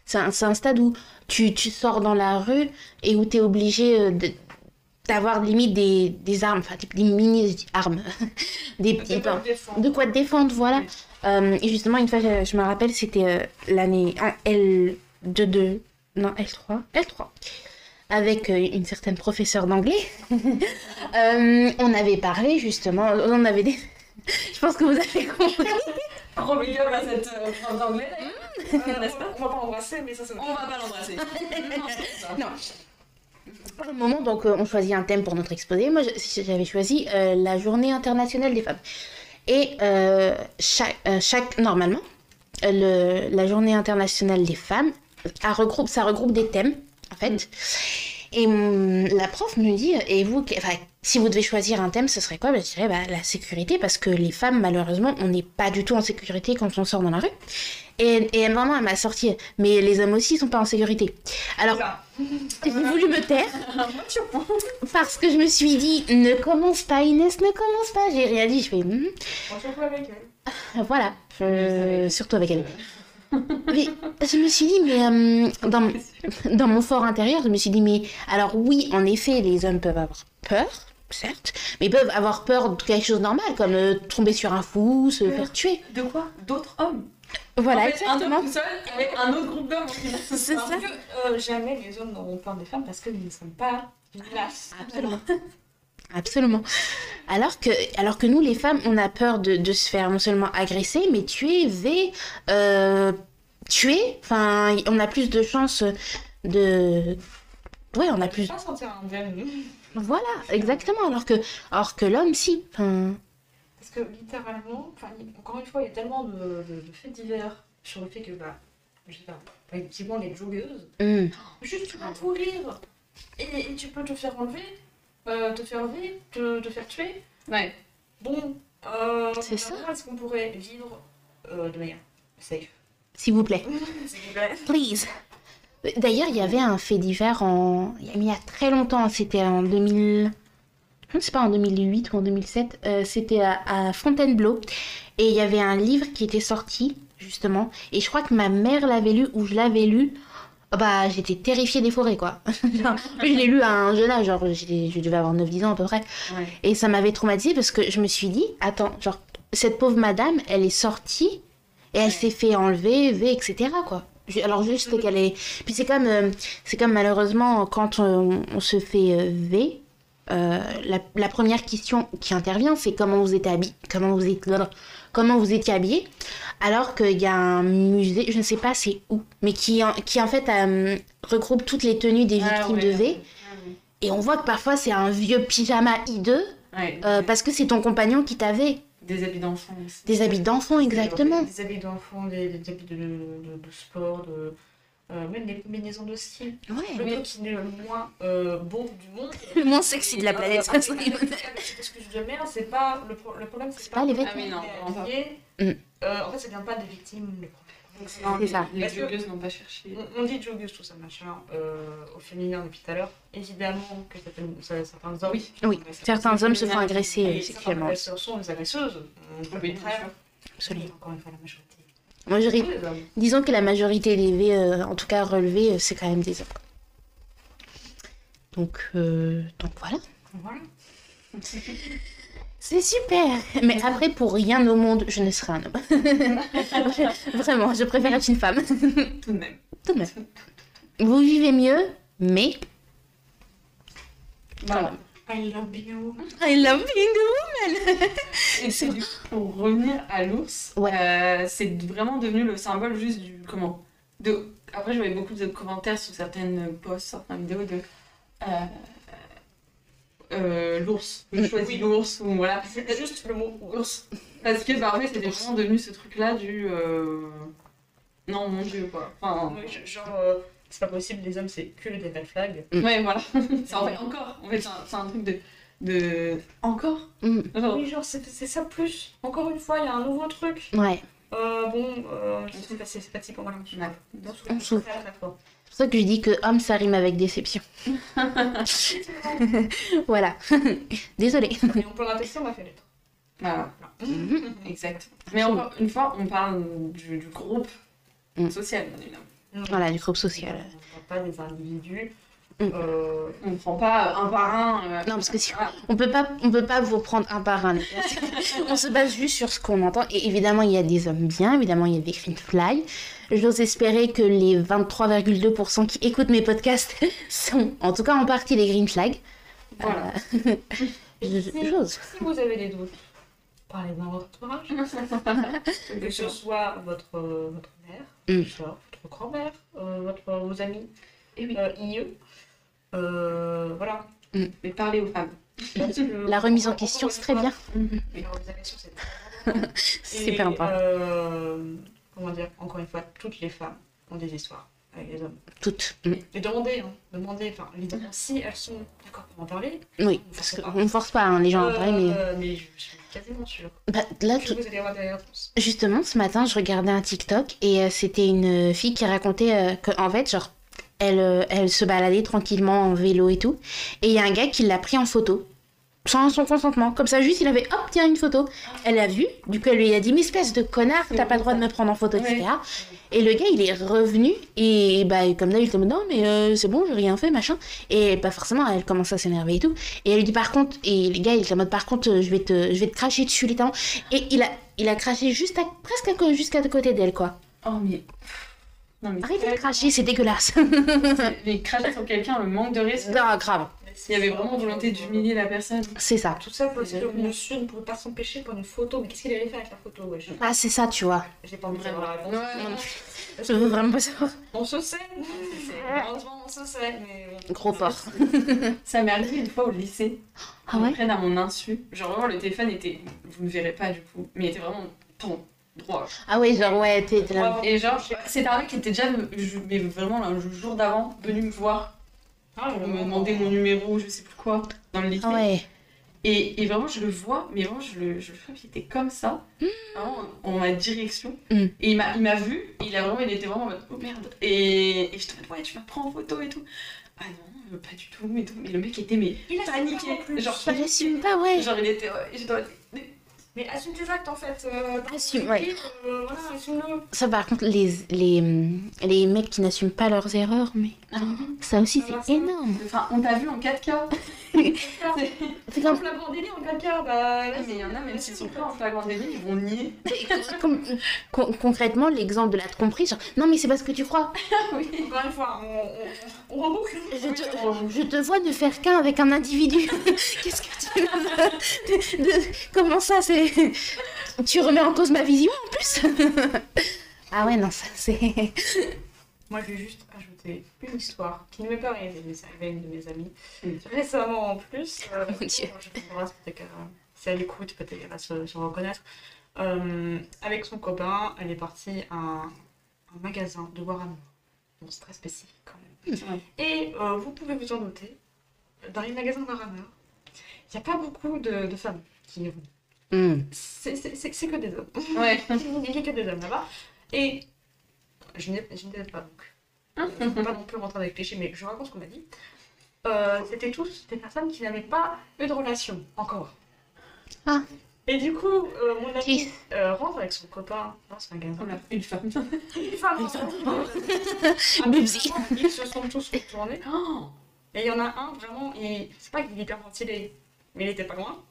C'est un stade où tu sors dans la rue et où tu es obligé d'avoir limite des armes, enfin des mini-armes, des petits... Et pas le défendre. De quoi te défendre, voilà. Et justement, une fois, je me rappelle, c'était l'année en L2, non, L3, avec une certaine professeure d'anglais. On avait parlé, justement, on avait des... Je pense que vous avez compris. Gros big up à cette prof d'anglais, n'est-ce pas? On va pas embrasser, mais ça, c'est On va pas l'embrasser. Non, c'est ça. Non. À un moment, donc, on choisit un thème pour notre exposé. Moi, j'avais choisi la Journée internationale des femmes. Et normalement, la Journée internationale des femmes, ça regroupe des thèmes, en fait. Et la prof me dit, et vous, enfin, si vous devez choisir un thème, ce serait quoi? Je dirais la sécurité, parce que les femmes, malheureusement, on n'est pas du tout en sécurité quand on sort dans la rue. Et vraiment, elle m'a sorti, mais les hommes aussi sont pas en sécurité. Alors, j'ai voulu me taire, parce que je me suis dit, ne commence pas Inès, ne commence pas. J'ai rien dit, je fais, On se retrouve avec elle. voilà, surtout avec elle. Mais je me suis dit, mais dans mon fort intérieur, je me suis dit, mais alors oui, en effet, les hommes peuvent avoir peur, certes, mais ils peuvent avoir peur de quelque chose de normal, comme tomber sur un fou, se faire tuer. De quoi? D'autres hommes. Voilà, En fait, un exactement. homme tout seul avec un autre groupe d'hommes. C'est ça. Parce que jamais les hommes n'auront peur des femmes parce qu'ils ne sont pas tenaces. Absolument. Absolument. Alors que nous, les femmes, on a peur de se faire non seulement agresser, mais tuer. Enfin, on a plus de chances de... Ouais, on a plus... pas sentir un bien. Voilà, exactement. Alors que l'homme, si. Enfin... Parce que littéralement, encore une fois, il y a tellement de faits divers sur le fait que, je sais pas, effectivement, les joggeuses, juste tu vas courir et tu peux te faire enlever, te faire tuer. Ouais. Bon, C'est ça. comment est-ce qu'on pourrait vivre de manière safe? S'il vous plaît. S'il vous plaît. Please. D'ailleurs, il y avait un fait divers il y a très longtemps, c'était en 2000... Je ne sais pas, en 2008 ou en 2007, c'était à Fontainebleau. Et il y avait un livre qui était sorti, justement. Et je crois que ma mère l'avait lu ou je l'avais lu. J'étais terrifiée des forêts, quoi. Genre, je l'ai lu à un jeune âge, genre je devais avoir 9-10 ans à peu près. Ouais. Et ça m'avait traumatisée parce que je me suis dit, attends, genre, cette pauvre madame, elle est sortie et elle s'est fait enlever, etc., quoi. Alors juste qu'elle est... Puis c'est comme malheureusement quand on se fait V, la première question qui intervient, c'est comment vous étiez habillé, comment vous étiez habillé, alors qu'il y a un musée, je ne sais pas c'est où, mais qui en fait regroupe toutes les tenues des victimes de V. Et on voit que parfois c'est un vieux pyjama hideux, parce que c'est ton compagnon qui t'avait. Des habits d'enfants aussi. Des habits d'enfants, exactement. Des habits d'enfants, des habits de sport, même des combinaisons de style. Le truc qui est le moins beau du monde. Le moins sexy de la planète. C'est ce que je dis, merde, c'est pas... Le problème, c'est pas les vêtements. Ah oui, non, en fait, ça vient pas des victimes, le problème. C'est ça. Les joggeuses n'ont pas cherché. On dit joggeuse, tout ça, machin, au féminin depuis tout à l'heure. Évidemment que certains hommes... Oui, certains hommes se font agresser sexuellement. Elles sont des agresseuses. Oui, Absolument. Encore une fois, la majorité. Moi, Les hommes. disons que la majorité des V, en tout cas relevés, c'est quand même des hommes. Donc voilà. Voilà. C'est super. Mais après, pour rien au monde, je ne serai un homme. Vraiment, je préfère être une femme. Tout de même. Tout de même. Vous vivez mieux, mais... Voilà. I love you. I love being a woman. Et c'est du coup, pour revenir à l'ours, c'est vraiment devenu le symbole juste du... Comment Après, je voyais beaucoup de commentaires sur certaines posts, certaines vidéos de... l'ours. Je choisis l'ours, ou voilà. C'est juste le mot ours. Parce que, en fait, c'était vraiment devenu ce truc-là du... Non, mon Dieu, quoi. Enfin... Oui, c'est pas possible, les hommes, c'est que des red flags. Ouais, voilà. C'est en fait encore. En fait, c'est un truc de... Encore genre... Oui, genre, c'est ça plus. Encore une fois, il y a un nouveau truc. Ouais. C'est pas si pour moi. On souffre. C'est pour ça que je dis que homme, ça rime avec déception. Voilà. Désolée. Et on peut rattacher, on va faire les trois. Voilà. Exact. Mais encore une fois, on parle du groupe social, bien évidemment. Voilà, du groupe social. On ne prend pas des individus. On ne prend pas un par un. Non, parce que si, on peut pas vous prendre un par un. On se base juste sur ce qu'on entend. Et évidemment, il y a des hommes bien, évidemment, il y a des green flags. J'ose espérer que les 23,2% qui écoutent mes podcasts sont, en tout cas en partie, les green flags. Voilà. J'ose. Si vous avez des doutes, parlez dans votre entourage. Que ce soit votre mère, votre grand-mère, vos amis, IE. Voilà. Mais parlez aux femmes. La remise en question, c'est très bien. Mais l'organisation, c'est Super important. Comment dire, encore une fois, toutes les femmes ont des histoires avec les hommes. Toutes. Et demandez, enfin, évidemment, si elles sont d'accord pour en parler. Oui, parce qu'on ne force pas les gens à en parler, mais je suis quasiment sûre. Là, Que vous allez avoir des réponses. justement, ce matin, je regardais un TikTok et c'était une fille qui racontait qu'en fait, genre, elle se baladait tranquillement en vélo et tout. Et il y a un gars qui l'a pris en photo. Sans son consentement. Comme ça, juste, il avait, hop, tiens, une photo. Elle a vu. Du coup, elle lui a dit, mais espèce de connard, t'as pas le droit de me prendre en photo, etc. Et le gars, il est revenu. Et bah, comme d'hab, il était en mode, non, mais c'est bon, j'ai rien fait, machin. Et bah, forcément, elle commence à s'énerver et tout. Et elle lui dit, par contre, et le gars, il était en mode, par contre, je vais te cracher dessus, littéralement. Et il a craché presque jusqu'à côté d'elle, quoi. Oh, mais... Non, mais Arrêtez de cracher, c'est dégueulasse. les cracher sur quelqu'un, le manque de risque. Non, grave. Il y avait vraiment volonté d'humilier la personne. C'est ça. Tout ça parce que monsieur ne pouvait pas s'empêcher pour une photo. Mais qu'est-ce qu'il allait faire avec la photo, wesh? Ah, c'est ça, tu vois. J'ai pas envie de savoir la réponse. Je veux vraiment pas savoir. On se sait. Malheureusement, on se sait. Mais... Gros porc. Ça m'est arrivé une fois au lycée. Ah ouais? Ils prennent à mon insu. Genre vraiment, le téléphone était... Vous ne verrez pas du coup. Mais il était vraiment... droit. Ah ouais, genre, ouais, t'es là. Et genre, c'était un mec qui était déjà, mais vraiment le jour d'avant, venu me voir. Pour me demander mon numéro, je sais plus quoi, dans le lycée. Ah ouais. Et vraiment, je le vois, mais vraiment, je le vois, il était comme ça, vraiment, en ma direction. Et il m'a vu, et il était vraiment en mode, oh merde. Et je te dis, ouais, tu m'as pris en photo et tout. Ah non, pas du tout, et tout. Mais le mec était, mais il a paniqué. Genre, Il assume pas, ouais. Genre, il était, je dois Mais assume tes actes en fait. Assume, ouais. Voilà, assume-le. Ça, par contre, les mecs qui n'assument pas leurs erreurs, mais ça aussi, Ah, c'est énorme. Enfin, on t'a vu en 4K. C'est Comme comme, flagrant délit en 4K, bah. Mais il y en a, même s'ils sont pas en flagrant délit, ils vont nier. concrètement, l'exemple de la tromperie, genre, non, mais c'est parce que tu crois. Oui. Encore une fois, on reboucle. Je te vois ne faire qu'un avec un individu. Qu'est-ce que tu veux comment ça, c'est... Tu remets en cause ma vision, en plus. Ah ouais, non, ça, c'est... Moi, je vais juste ajouter une histoire qui ne m'est pas arrivée, mais c'est arrivé à une de mes amies. Récemment en plus. Mon Dieu. Je t'embrasse, peut-être qu'elle si elle écoute, peut-être qu'elle va se reconnaître. Avec son copain, elle est partie à un magasin de Warhammer. Bon, c'est très spécifique quand même. Ouais. Et vous pouvez vous en douter, dans les magasins Warhammer, il n'y a pas beaucoup de femmes qui y vont. C'est que des hommes. Ouais. Il n'y a que des hommes là-bas. Et je n'ai pas donc. Je ne peux pas non plus rentrer dans les clichés, mais je raconte ce qu'on m'a dit. C'était tous des personnes qui n'avaient pas eu de relation encore. Ah. Et du coup, mon ami Triste. rentre avec son copain dans ce magasin. On a fait une femme. Une femme Bubsy. Ils se sont tous retournés. Oh. Et il y en a un, vraiment, c'est pas qu'il est hyper ventilé, mais il était pas loin.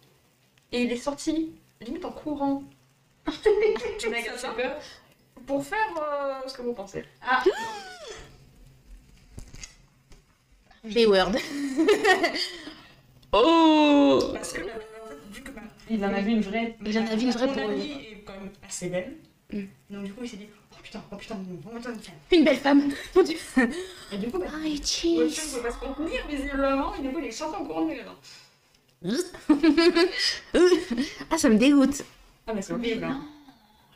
Et il est sorti, limite en courant, du magasin pour faire ce que vous pensez. Ah. P-word. Oh. Parce que, vu que Il en a vu une vraie. J'en avais une vraie mon pour ami lui. est quand même assez belle. Donc du coup, il s'est dit, oh putain, on va faire une femme. Une belle femme. Mon Dieu. Et du coup, bah, Ah, le cheese. chien ne peut pas se contenir visiblement, et du coup, il est sorti en courant de magasin. Ah, ça me dégoûte. Ah, mais c'est horrible, hein.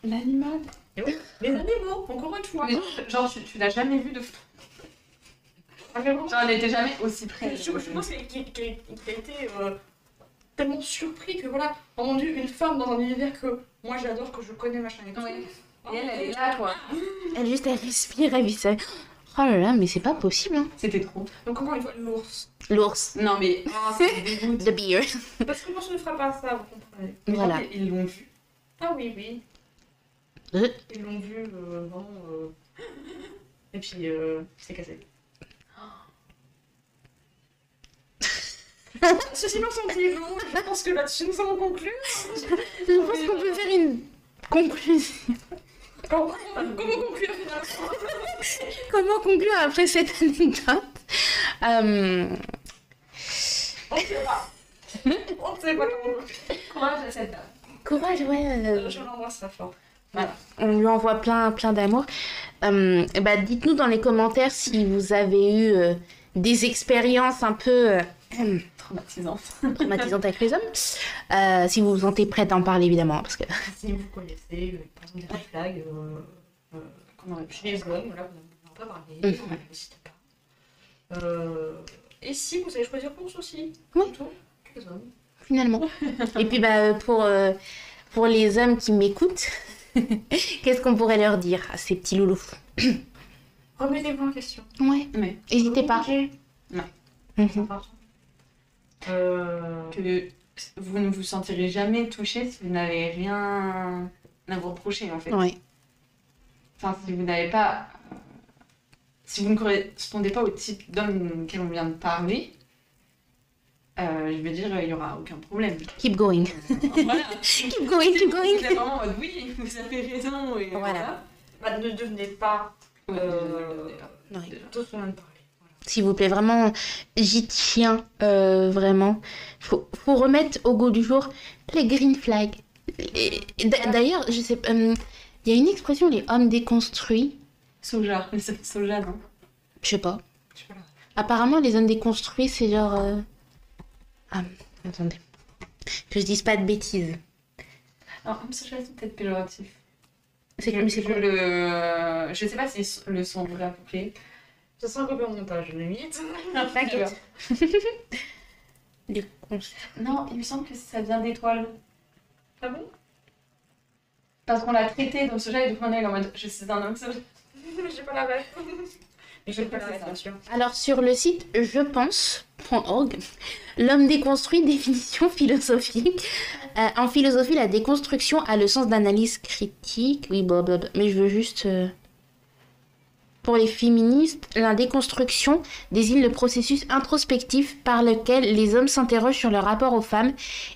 L'animal. Et oui, les animaux, encore une fois. Mais genre, tu l'as jamais vu de. Ah, mais vraiment, Genre, elle était jamais aussi près. je pense qu'il a été tellement surpris que voilà, oh mon dieu, une femme dans un univers que moi j'adore, que je connais, machin et tout. Ouais. Et elle est là, quoi. Elle juste, elle respire, elle vit ça. Oh là là, mais c'est pas possible, hein. C'était trop. Donc encore une fois, l'ours. L'ours. Non, mais. Oh, ça me dégoûte. The beer. Parce que l'ours ne fera pas ça, vous comprenez. Mais Voilà. genre, ils l'ont vu. Ah oui, oui. Euh. Ils l'ont vu vraiment. Et puis, c'est cassé. Ce silence en dit long, je pense que là-dessus nous allons conclure. Je pense qu'on peut faire une conclusion. Comment conclure finalement? Comment conclure après cette anecdote On ne sait pas. On ne sait pas comment conclure. Courage à cette dame. Courage, ouais. Je l'embrasse très fort. On lui envoie plein d'amour. Bah, dites-nous dans les commentaires si vous avez eu des expériences un peu Traumatisante. traumatisantes avec les hommes. Si vous vous sentez prête à en parler, évidemment. Parce que... Si vous connaissez, par exemple, des red flags qu'on aurait pu chez les hommes, voilà, vous n'en pas parlé, n'hésitez pas. Et si vous allez choisir l'ours aussi, Oui. plutôt que les hommes. Finalement. Et puis bah, pour les hommes qui m'écoutent, qu'est-ce qu'on pourrait leur dire à ces petits loulous? Remettez-vous en question. Ouais, Mais n'hésitez pas. Ok. Non. Mhm. C'est important. que vous ne vous sentirez jamais touché si vous n'avez rien à vous reprocher, en fait. Ouais. Enfin, si vous n'avez pas... si vous ne correspondez pas au type d'homme auquel on vient de parler, je veux dire, il n'y aura aucun problème. Keep going. Voilà. Keep going, keep Vous going. êtes vraiment en mode, oui, vous avez raison. Et Voilà. Bah, ne devenez pas Ouais, Ouais. tout ce qu'on vient de parler. Voilà. S'il vous plaît, vraiment, j'y tiens, vraiment. Faut remettre au goût du jour les green flags. D'ailleurs, je sais pas, il y a une expression, les hommes déconstruits. Soja, mais c'est soja, non? Je sais pas. Je sais pas là. Apparemment, les hommes déconstruits, c'est genre... Ah, attendez. Que je dise pas de bêtises. Alors, homme soja, c'est peut-être péjoratif. C'est comme c'est quoi Je sais pas si le son vrai approprié. Ça sent un peu au montage, limite. T'inquiète. Les cons- Non, il me semble que ça vient d'étoiles. Ah bon? Parce qu'on l'a traité dans le soja et du coup on est en mode je suis un homme soja. J'ai pas la ref. Mais j'ai pas la C'est ref, ça. bien sûr. Alors, sur le site, je pense, .org. L'homme déconstruit, définition philosophique. En philosophie, la déconstruction a le sens d'analyse critique. Oui, blablabla. Mais je veux juste... Pour les féministes, la déconstruction désigne le processus introspectif par lequel les hommes s'interrogent sur leur rapport aux femmes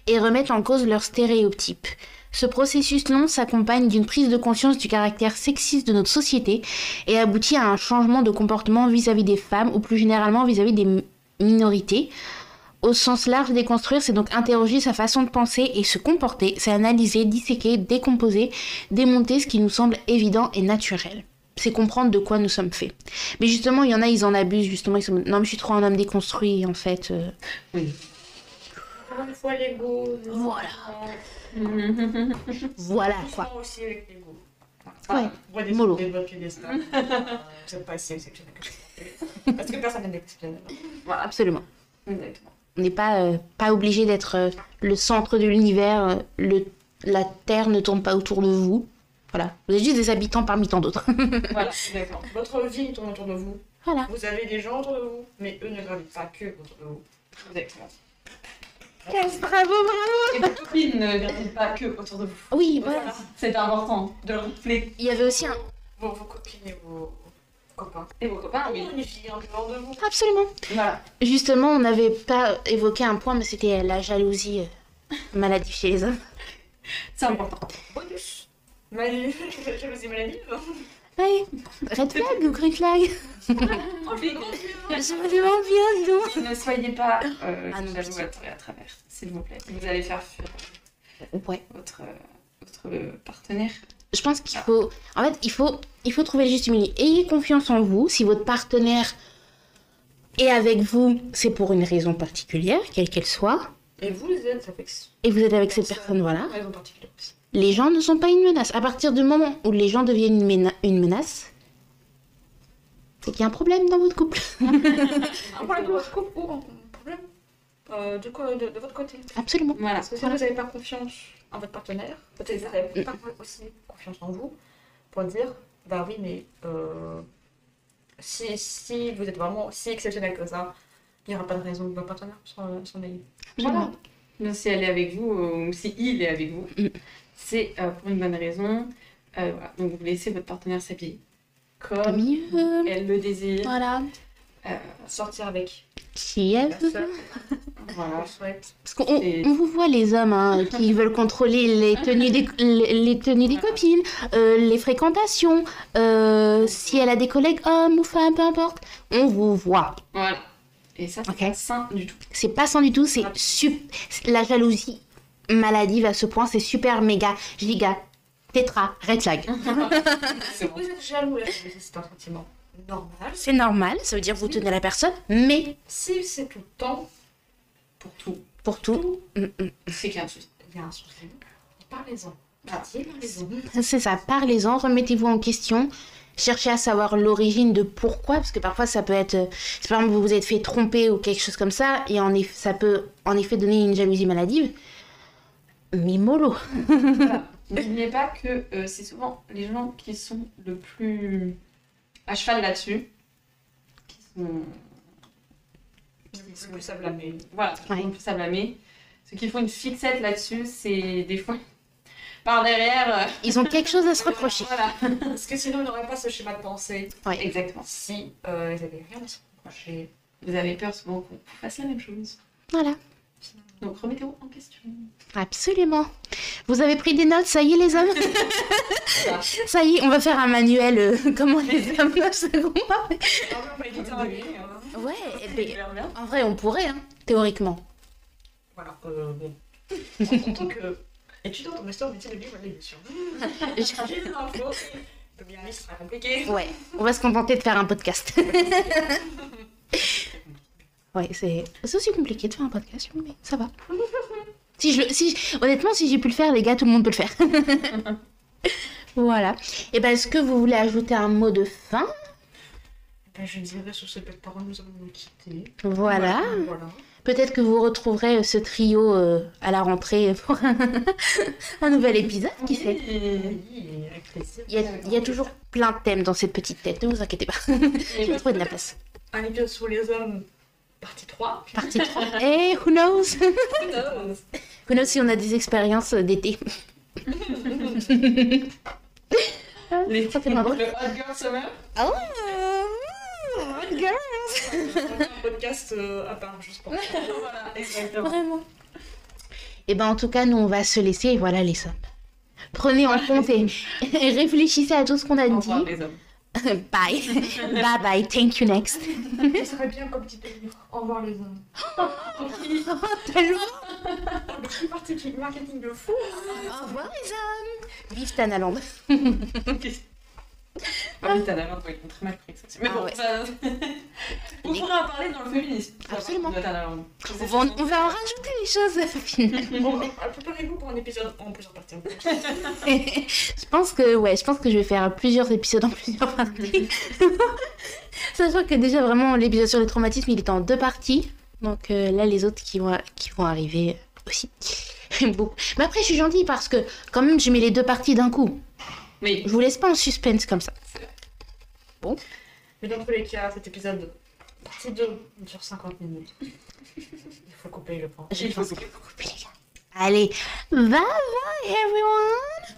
et remettent en cause leurs stéréotypes. Ce processus long s'accompagne d'une prise de conscience du caractère sexiste de notre société et aboutit à un changement de comportement vis-à-vis des femmes ou plus généralement vis-à-vis des minorités. Au sens large, déconstruire, c'est donc interroger sa façon de penser et se comporter, c'est analyser, disséquer, décomposer, démonter ce qui nous semble évident et naturel. C'est comprendre de quoi nous sommes faits. Mais justement, il y en a, ils en abusent, justement, ils sont... Non, mais je suis trop un homme déconstruit, en fait. Oui. Encore une fois, l'ego. Voilà. Voilà, quoi. Doucement aussi avec l'ego. Ouais, mollo. Des votre piédestal. Vous n'êtes pas si exceptionnel que ça. Parce que personne n'est exceptionnel. Voilà, absolument. Exactement. On n'est pas obligé d'être le centre de l'univers. La Terre ne tourne pas autour de vous. Voilà. Vous êtes juste des habitants parmi tant d'autres. Voilà, exactement. Votre vie tourne autour de vous. Voilà. Vous avez des gens autour de vous, mais eux ne gravitent pas que autour de vous. Exactement. Bravo, bravo. Et vos copines ne gravitent pas que autour de vous. Oui, voilà. Voilà. C'est important de le rappeler. Il y avait aussi un... Vos copines et vos copains. Et vos copains, oui. Une fille en dehors de vous. Absolument. Voilà. Justement, on n'avait pas évoqué un point, mais c'était la jalousie maladive chez les hommes. C'est important. Bonus. Maladie. Jalousie maladive. Ouais. Red flag ou green flag? Oh, je comprends. Je me demande bien, dis donc. Ne soyez pas non, jaloux à travers, s'il vous plaît. Vous allez faire fuir Ouais. votre partenaire. Je pense qu'il faut... En fait, il faut trouver le juste milieu. Ayez confiance en vous. Si votre partenaire est avec vous, c'est pour une raison particulière, quelle qu'elle soit. Et vous êtes avec Et vous êtes avec cette personne, voilà. une raison particulière aussi. Les gens ne sont pas une menace. À partir du moment où les gens deviennent une menace, c'est qu'il y a un problème dans votre couple. Un problème de votre couple ou un problème de votre côté. Absolument. Voilà. Parce que si vous n'avez pas confiance en votre partenaire, peut-être que vous n'avez pas aussi confiance en vous pour dire, bah oui, mais si vous êtes vraiment si exceptionnel que ça, il n'y aura pas de raison que votre partenaire s'en aille. Absolument. Donc, si elle est avec vous, ou si il est avec vous, c'est pour une bonne raison. Voilà. Donc vous laissez votre partenaire s'habiller comme Mieux. elle le désire. Voilà. Sortir avec Qui est la seule, Voilà. je souhaite. Parce qu'on vous voit les hommes qui veulent contrôler les tenues des copines, les fréquentations, si elle a des collègues hommes ou femmes, peu importe. On vous voit. Voilà. Et ça, c'est Ok. pas sain du tout. C'est pas sain du tout, c'est la jalousie maladive à ce point, c'est super méga giga tétra red flag. Si vous êtes jaloux, la jalousie, c'est un sentiment normal. C'est normal, ça veut dire vous tenez la personne, mais Si c'est tout le temps, Pour tout. pour tout, C'est qu'il y a un souci. il y a un souci. Parlez-en. Voilà. Parlez-en. c'est ça, parlez-en, remettez-vous en question. Cherchez à savoir l'origine de pourquoi, parce que parfois ça peut être... Si par exemple vous vous êtes fait tromper ou quelque chose comme ça, et ça peut en effet donner une jalousie maladive. Mais mollo. Voilà. N'oubliez pas que c'est souvent les gens qui sont le plus à cheval là-dessus, qui sont plus à blâmer. Voilà, qui Ouais. sont plus à blâmer. Ceux qui font une fixette là-dessus, c'est des fois par derrière. Ils ont quelque chose à se reprocher. Voilà. Parce que sinon, ils n'auraient pas ce schéma de pensée Ouais. Exactement. si ils n'avaient rien à se reprocher. Vous avez peur souvent qu'on fasse la même chose. Voilà, Donc remettez-vous en question. absolument. Vous avez pris des notes, ça y est les hommes? Ça y est, on va faire un manuel comment les hommes se comportent. Ouais, eh ben, en vrai on pourrait, hein, théoriquement. Voilà, bon. En tant que étudiante en master en métier de livre, bien sûr. J'ai des infos. Le bien c'est très compliqué. Ouais, on va se contenter de faire un podcast. Ouais, c'est aussi compliqué de faire un podcast, mais ça va. Honnêtement, si j'ai pu le faire, les gars, tout le monde peut le faire. Voilà. Et ben, est-ce que vous voulez ajouter un mot de fin? Ben, je dirais sur ces belles paroles, nous allons nous quitter. Voilà. Voilà. Peut-être que vous retrouverez ce trio à la rentrée pour un nouvel épisode, qui sait. Oui, avec plaisir. Il y a toujours plein de thèmes dans cette petite tête, ne vous inquiétez pas. Je vais trouver de la place. Un épisode sur les hommes partie 3. Partie 3. Et who knows? Who knows? Who knows si on a des expériences d'été. Les Ça, c'est moins drôle. Le Hot Girl Summer. Oh, hot girls. On va faire un podcast à part, juste pour ça. Voilà, exactement. Vraiment. Et ben en tout cas, nous on va se laisser. Et voilà les hommes. Prenez en compte et réfléchissez à tout ce qu'on a Au revoir, dit. les hommes. Bye. Bye bye. Thank you next. Ça serait bien comme petit livre. Au revoir, les hommes. Tellement. Le petit marketing de fou. Au revoir les hommes. Vive Tanaland. Ah oui, t'as la langue, ouais, ils ont très mal pris ça. Mais Ah bon, ouais. ça... on pourra en parler dans le féminisme. Absolument. De Tanaland. On va en rajouter des choses finalement. Bon, préparez-vous pour un épisode en plusieurs parties. Je pense que je vais faire plusieurs épisodes en plusieurs parties. Sachant que déjà vraiment l'épisode sur les traumatismes il est en 2 parties. Donc là les autres qui vont arriver aussi. Beaucoup. Mais après je suis gentille parce que quand même je mets les 2 parties d'un coup. Oui. Je vous laisse pas en suspense comme ça. Mais dans tous les cas, cet épisode, partie 2, dure 50 minutes. Il faut couper, je pense. Je pense qu'il faut couper les gars. Allez, bye bye everyone.